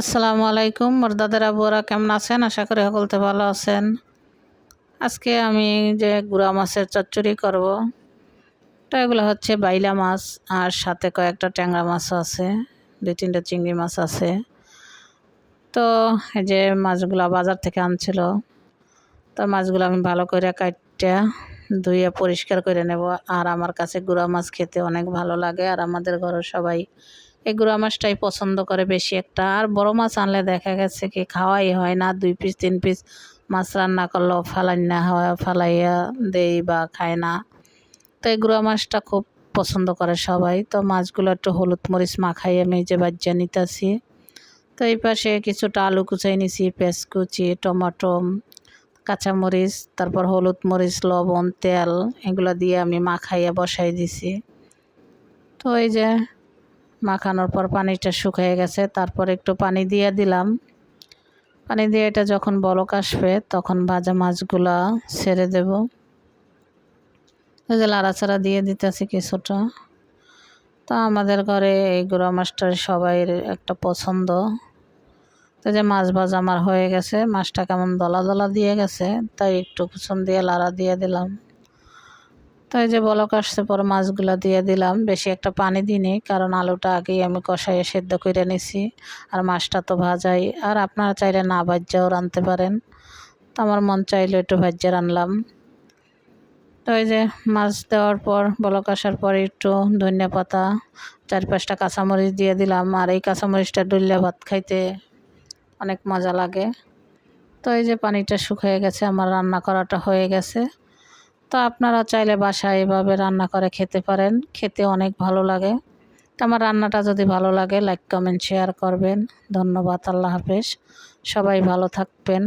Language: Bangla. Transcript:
আসসালামু আলাইকুম মোর দাদার আবুরা কেমন আছেন? আশা করি সকলতে ভালো আছেন। আজকে আমি যে গুড়া মাছের চচ্চড়ি করব, তো এগুলো হচ্ছে বাইলা মাছ আর সাথে কয়েকটা ট্যাংরা মাছও আছে, 2-3টা চিংড়ি মাছ আছে। তো এই যে মাছগুলো বাজার থেকে আনছিল, তো মাছগুলো আমি ভালো করে কাটটা ধুয়ে পরিষ্কার করে নেব। আর আমার কাছে গুড়া মাছ খেতে অনেক ভালো লাগে, আর আমাদের ঘরের সবাই এই গুড়া মাছটাই পছন্দ করে বেশি একটা। আর বড় মাছ আনলে দেখা গেছে কি খাওয়াই হয় না, 2 পিস 3 পিস মাছ রান্না করলেও ফালাই না হয়, ফালাইয়া দেই বা খায় না। তো এই গুড়া মাছটা খুব পছন্দ করে সবাই। তো মাছগুলো একটু হলুদ মরিচ মাখাই আমি যে বাজ্যা নিতেছি। তো এই পাশে কিছুটা আলু কুচাই নিছি, পেঁয়াজ কুচি, টমেটো, কাঁচামরিচ, তারপর হলুদ মরিচ, লবণ, তেল এগুলো দিয়ে আমি মাখাইয়া বসাই দিছি। তো এই যে মাখানোর পর পানিটা শুকিয়ে গেছে, তারপর একটু পানি দিয়ে দিলাম। পানি দিয়ে এটা যখন বলক আসবে তখন ভাজা মাছগুলা ছেড়ে দেব। এই যে লাড়াচাড়া দিয়ে দিতেছি কিছুটা। তো আমাদের ঘরে এই গুঁড়া মাছটার সবাই একটা পছন্দ। তো যে মাছ ভাজা আমার হয়ে গেছে, মাছটা কেমন দলা দলা দিয়ে গেছে, তাই একটু কুসুম দিয়ে লাড়া দিয়ে দিলাম। তো এই যে বলক আসছে পর মাছগুলা দিয়ে দিলাম। বেশি একটা পানি দিইনি, কারণ আলুটা আগেই আমি কষাইয়ে সেদ্ধ করে নিছি, আর মাছটা তো ভাজাই। আর আপনারা চাইলে না ভাজ্যাও রাঁধতে পারেন, তো আমার মন চাইলে একটু ভাজ্যা রানলাম। তো এই যে মাছ দেওয়ার পর বলক আসার পর একটু ধনিয়া পাতা, 4-5টা কাঁচামরিচ দিয়ে দিলাম। আর এই কাঁচামরিচটা ডুল্লা ভাত খাইতে অনেক মজা লাগে। তো এই যে পানিটা শুকিয়ে গেছে, আমার রান্না করাটা হয়ে গেছে। তো আপনারা চাইলে বাসায় এভাবে রান্না করে খেতে পারেন, খেতে অনেক ভালো লাগে। তো আমার রান্নাটা যদি ভালো লাগে লাইক কমেন্ট শেয়ার করবেন। ধন্যবাদ, আল্লাহ হাফেজ, সবাই ভালো থাকবেন।